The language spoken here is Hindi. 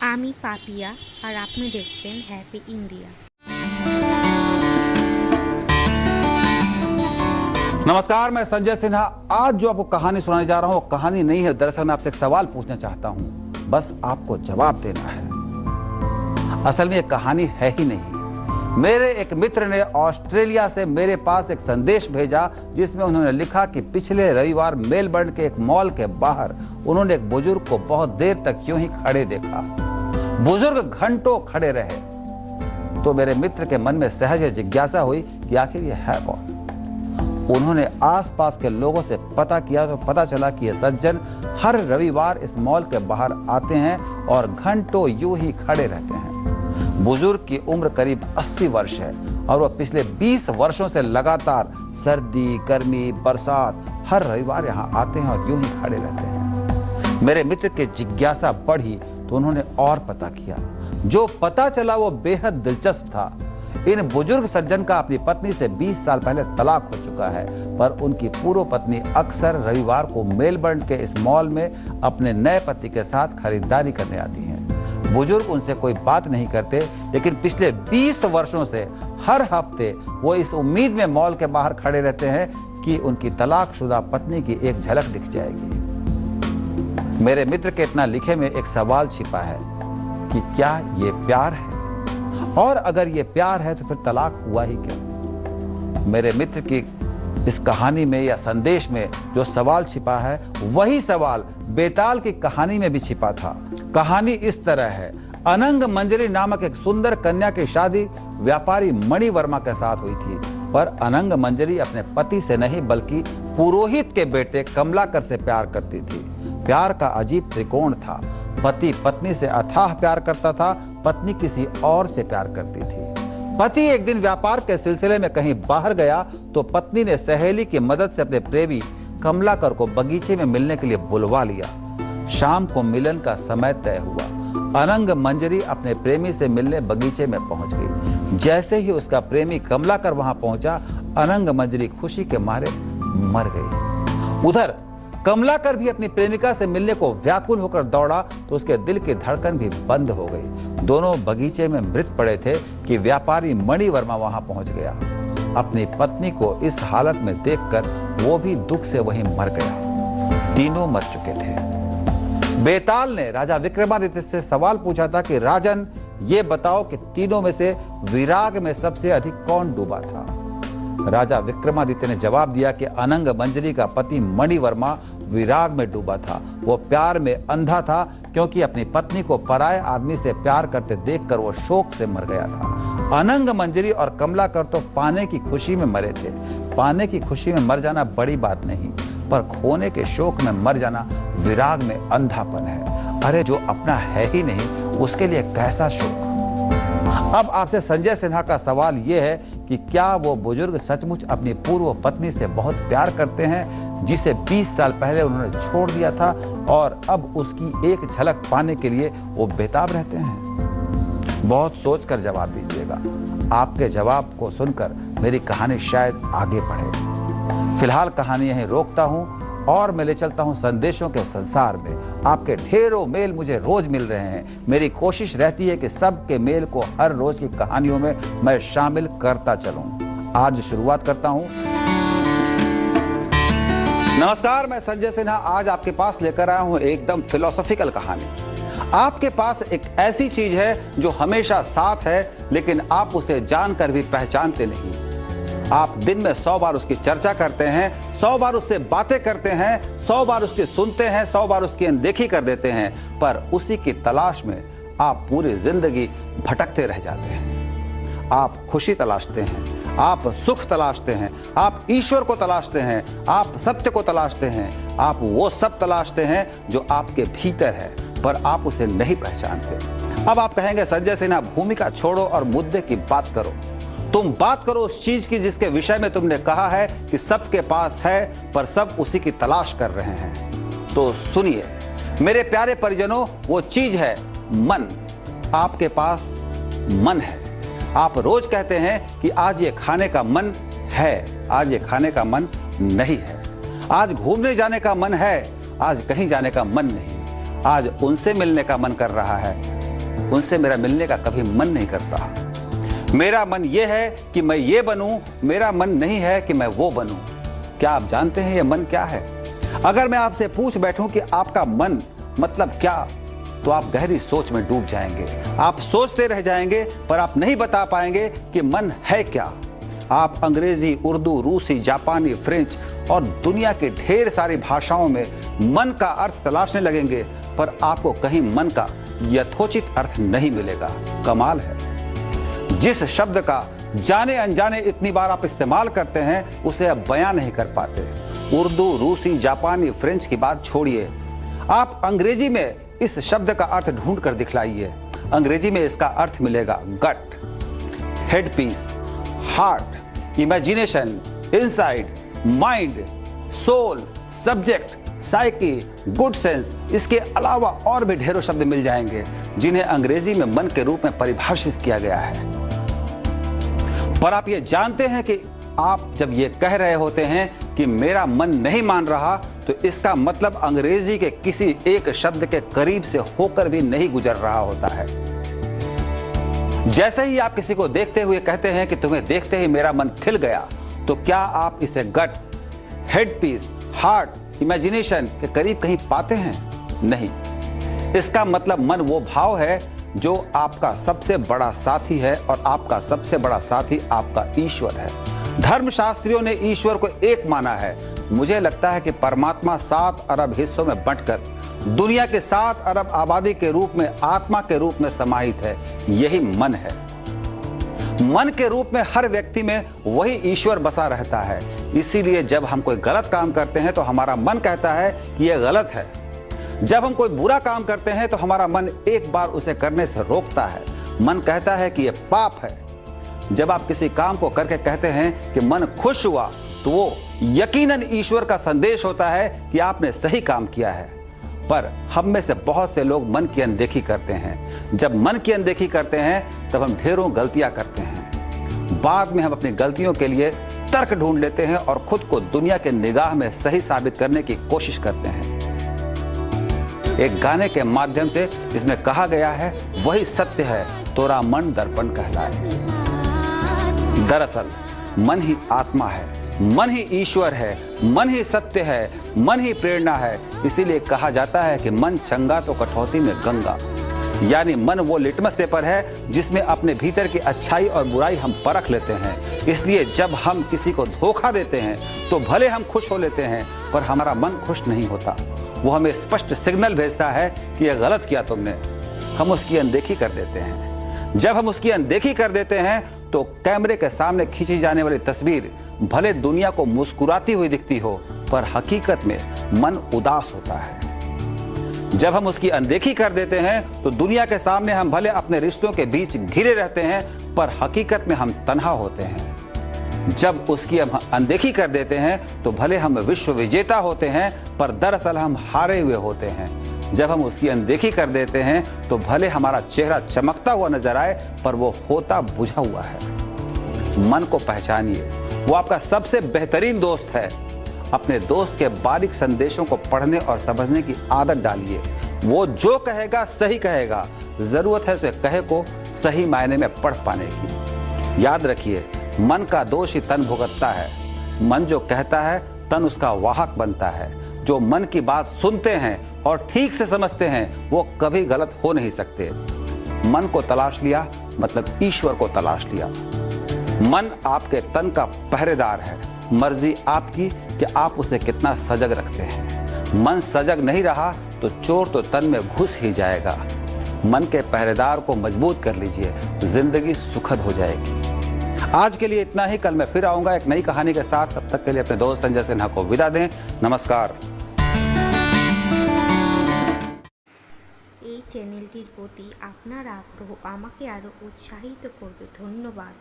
আমি পাপিয়া আর আপনি দেখছেন হ্যাপি इंडिया। नमस्कार, मैं संजय सिन्हा। आज जो आपको कहानी सुनाने जा रहा हूं वो कहानी नहीं है। दरअसल मैं आपसे एक सवाल पूछना चाहता हूं, बस आपको जवाब देना है। असल में ये कहानी है ही नहीं। मेरे एक मित्र ने ऑस्ट्रेलिया से मेरे पास एक संदेश भेजा जिसमें उन्होंने लिखा कि पिछले रविवार मेलबर्न के एक मॉल के बाहर उन्होंने एक बुजुर्ग को बहुत देर तक यूं ही खड़े देखा। बुजुर्ग घंटों खड़े रहे। तो मेरे मित्र के मन में सहज जिज्ञासा हुई कि आखिर ये है कौन। उन्होंने आसपास के लोगों से पता किया तो पता चला कि ये सज्जन हर रविवार इस मॉल के बाहर आते हैं और घंटों यूं ही खड़े रहते हैं। बुजुर्ग की उम्र करीब 80 वर्ष है और वह पिछले 20 वर्षों से लगातार सर्दी, गर्मी, बरसात हर रविवार यहाँ आते हैं और यूं ही खड़े रहते हैं। मेरे मित्र की जिज्ञासा बढ़ी तो उन्होंने और पता किया। जो पता चला वो बेहद दिलचस्प था। इन बुजुर्ग सज्जन का अपनी पत्नी से 20 साल पहले तलाक हो चुका है, पर उनकी पूर्व पत्नी अक्सर रविवार को मेलबर्न के इस मॉल में अपने नए पति के साथ खरीदारी करने आती हैं। बुजुर्ग उनसे कोई बात नहीं करते, लेकिन पिछले 20 वर्षों से हर हफ्ते वो इस उम्मीद में मॉल के बाहर खड़े रहते हैं कि उनकी तलाकशुदा पत्नी की एक झलक दिख जाएगी। मेरे मित्र के इतना लिखे में एक सवाल छिपा है कि क्या ये प्यार है, और अगर ये प्यार है तो फिर तलाक हुआ ही क्यों। मेरे मित्र की इस कहानी में या संदेश में जो सवाल छिपा है वही सवाल बेताल की कहानी में भी छिपा था। कहानी इस तरह है। अनंग मंजरी नामक एक सुंदर कन्या की शादी व्यापारी मणि वर्मा के साथ हुई थी, पर अनंग मंजरी अपने पति से नहीं बल्कि पुरोहित के बेटे कमलाकर से प्यार करती थी। प्यार का अजीब त्रिकोण था। पति पत्नी से अथाह प्यार करता था, पत्नी किसी और से प्यार करती थी। पति एक दिन व्यापार के सिलसिले में कहीं बाहर गया तो पत्नी ने सहेली की मदद से अपने प्रेमी कमलाकर को बगीचे में मिलने के लिए बुलवा लिया। शाम को मिलन का समय तय हुआ। अनंग मंजरी अपने प्रेमी से मिलने बगीचे में पहुंच गई। जैसे ही उसका प्रेमी कमलाकर वहां पहुंचा, अनंग मंजरी खुशी के मारे मर गई। उधर कमलाकर भी अपनी प्रेमिका से मिलने को व्याकुल होकर दौड़ा तो उसके दिल की धड़कन भी बंद हो गई। दोनों बगीचे में मृत पड़े थे कि व्यापारी मणि वर्मा वहां पहुंच गया। अपनी पत्नी को इस हालत में देखकर वो भी दुख से वहीं मर गया। तीनों मर चुके थे। बेताल ने राजा विक्रमादित्य से सवाल पूछा था कि राजन, ये बताओ कि तीनों में से विराग में सबसे अधिक कौन डूबा था। राजा विक्रमादित्य ने जवाब दिया कि अनंग मंजरी का पति मणि वर्मा विराग में डूबा था। वो प्यार में अंधा था क्योंकि अपनी पत्नी को पराये आदमी से प्यार करते देखकर वो शोक से मर गया था। अनंग मंजरी और कमलाकर तो पाने की खुशी में मरे थे। पाने की खुशी में मर जाना बड़ी बात नहीं, पर खोने के शोक में मर जाना विराग में अंधापन है। अरे जो अपना है ही नहीं उसके लिए कैसा शोक। अब आपसे संजय सिन्हा का सवाल यह है कि क्या वो बुजुर्ग सचमुच अपनी पूर्व पत्नी से बहुत प्यार करते हैं जिसे 20 साल पहले उन्होंने छोड़ दिया था, और अब उसकी एक झलक पाने के लिए वो बेताब रहते हैं। बहुत सोचकर जवाब दीजिएगा। आपके जवाब को सुनकर मेरी कहानी शायद आगे बढ़े। फिलहाल कहानी यहीं रोकता हूं और मैं ले चलता हूं संदेशों के संसार में। आपके ढेरों मेल मुझे रोज मिल रहे हैं। मेरी कोशिश रहती है कि सबके मेल को हर रोज की कहानियों में मैं शामिल करता चलूं। आज शुरुआत करता हूं। नमस्कार, मैं संजय सिन्हा आज आपके पास लेकर आया हूं एकदम फिलोसॉफिकल कहानी। आपके पास एक ऐसी चीज है जो हमेशा साथ है, लेकिन आप उसे जानकर भी पहचानते नहीं। आप दिन में 100 बार उसकी चर्चा करते हैं, 100 बार उससे बातें करते हैं, 100 बार उसकी सुनते हैं, 100 बार उसकी अनदेखी कर देते हैं, पर उसी की तलाश में आप पूरी जिंदगी भटकते रह जाते हैं। आप खुशी तलाशते हैं, आप सुख तलाशते हैं, आप ईश्वर को तलाशते हैं, आप सत्य को तलाशते हैं, आप वो सब तलाशते हैं जो आपके भीतर है, पर आप उसे नहीं पहचानते। अब आप कहेंगे संजय सिन्हा, भूमिका छोड़ो और मुद्दे की बात करो। तुम बात करो उस चीज की जिसके विषय में तुमने कहा है कि सबके पास है, पर सब उसी की तलाश कर रहे हैं। तो सुनिए मेरे प्यारे परिजनों, वो चीज है मन। आपके पास मन है। आप रोज कहते हैं कि आज ये खाने का मन है, आज ये खाने का मन नहीं है। आज घूमने जाने का मन है, आज कहीं जाने का मन नहीं। आज उनसे मिलने का मन कर रहा है, उनसे मेरा मिलने का कभी मन नहीं करता। मेरा मन ये है कि मैं ये बनूं, मेरा मन नहीं है कि मैं वो बनूं। क्या आप जानते हैं ये मन क्या है? अगर मैं आपसे पूछ बैठूं कि आपका मन मतलब क्या, तो आप गहरी सोच में डूब जाएंगे। आप सोचते रह जाएंगे पर आप नहीं बता पाएंगे कि मन है क्या। आप अंग्रेजी, उर्दू, रूसी, जापानी, फ्रेंच और दुनिया के ढेर सारी भाषाओं में मन का अर्थ तलाशने लगेंगे, पर आपको कहीं मन का यथोचित अर्थ नहीं मिलेगा। कमाल है। जिस शब्द का जाने अनजाने इतनी बार आप इस्तेमाल करते हैं, उसे आप बयां नहीं कर पाते। उर्दू, रूसी, जापानी, फ्रेंच की बात छोड़िए, आप अंग्रेजी में इस शब्द का अर्थ ढूंढ कर दिखलाइए। अंग्रेजी में इसका अर्थ मिलेगा gut, head peace, heart, imagination, inside, mind, soul, subject, psyche, good sense. इसके अलावा और भी ढेरों शब्द मिल जाएंगे जिन्हें अंग्रेजी में मन के रूप में परिभाषित किया गया है। पर आप ये जानते हैं कि आप जब ये कह रहे होते हैं कि मेरा मन नहीं मान रहा, तो इसका मतलब अंग्रेजी के किसी एक शब्द के करीब से होकर भी नहीं गुजर रहा होता है। जैसे ही आप किसी को देखते हुए कहते हैं कि तुम्हें देखते ही मेरा मन खिल गया, तो क्या आप इसे गट, हेड पीस, हार्ट, इमेजिनेशन के करीब कहीं पाते हैं? नहीं। इसका मतलब मन वो भाव है जो आपका सबसे बड़ा साथी है, और आपका सबसे बड़ा साथी आपका ईश्वर है। धर्मशास्त्रियों ने ईश्वर को एक माना है। मुझे लगता है कि परमात्मा 7 अरब हिस्सों में बांटकर दुनिया के 7 अरब आबादी के रूप में, आत्मा के रूप में समाहित है। यही मन है। मन के रूप में हर व्यक्ति में वही ईश्वर बसा रहता है। इसीलिए जब हम कोई गलत काम करते हैं तो हमारा मन कहता है कि यह गलत है। जब हम कोई बुरा काम करते हैं तो हमारा मन एक बार उसे करने से रोकता है। मन कहता है कि यह पाप है। जब आप किसी काम को करके कहते हैं कि मन खुश हुआ, तो वो यकीनन ईश्वर का संदेश होता है कि आपने सही काम किया है। पर हम में से बहुत से लोग मन की अनदेखी करते हैं। जब मन की अनदेखी करते हैं तब हम ढेरों गलतियां करते हैं। बाद में हम अपनी गलतियों के लिए तर्क ढूंढ लेते हैं और खुद को दुनिया के निगाह में सही साबित करने की कोशिश करते हैं। एक गाने के माध्यम से जिसमें कहा गया है, वही सत्य है तोरा मन दर्पण कहलाए। दरअसल मन ही आत्मा है, मन ही ईश्वर है, मन ही सत्य है, मन ही प्रेरणा है। इसीलिए कहा जाता है कि मन चंगा तो कठौती में गंगा। यानी मन वो लिटमस पेपर है जिसमें अपने भीतर की अच्छाई और बुराई हम परख लेते हैं। इसलिए जब हम किसी को धोखा देते हैं तो भले हम खुश हो लेते हैं, पर हमारा मन खुश नहीं होता। वो हमें स्पष्ट सिग्नल भेजता है कि यह गलत किया तुमने। हम उसकी अनदेखी कर देते हैं। जब हम उसकी अनदेखी कर देते हैं तो कैमरे के सामने खींची जाने वाली तस्वीर भले दुनिया को मुस्कुराती हुई दिखती हो, पर हकीकत में मन उदास होता है। जब हम उसकी अनदेखी कर देते हैं तो दुनिया के सामने हम भले अपने रिश्तों के बीच घिरे रहते हैं, पर हकीकत में हम तन्हा होते हैं। जब उसकी हम अनदेखी कर देते हैं तो भले हम विश्व विजेता होते हैं, पर दरअसल हम हारे हुए होते हैं। जब हम उसकी अनदेखी कर देते हैं तो भले हमारा चेहरा चमकता हुआ नजर आए, पर वो होता बुझा हुआ है। मन को पहचानिए, वो आपका सबसे बेहतरीन दोस्त है। अपने दोस्त के बारीक संदेशों को पढ़ने और समझने की आदत डालिए। वो जो कहेगा सही कहेगा। जरूरत है उसे कहे को सही मायने में पढ़ पाने की। याद रखिए, मन का दोष ही तन भुगतता है। मन जो कहता है, तन उसका वाहक बनता है। जो मन की बात सुनते हैं और ठीक से समझते हैं, वो कभी गलत हो नहीं सकते। मन को तलाश लिया मतलब ईश्वर को तलाश लिया। मन आपके तन का पहरेदार है। मर्जी आपकी कि आप उसे कितना सजग रखते हैं। मन सजग नहीं रहा तो चोर तो तन में घुस ही जाएगा। मन के पहरेदार को मजबूत कर लीजिए, जिंदगी सुखद हो जाएगी। आज के लिए इतना ही। कल मैं फिर आऊंगा एक नई कहानी के साथ। तब तक के लिए अपने दोस्त संजय सिन्हा को विदा दें। नमस्कार। এই চ্যানেলটির প্রতি আপনার আগ্রহ আমাকে আরও উৎসাহিত করবে। ধন্যবাদ।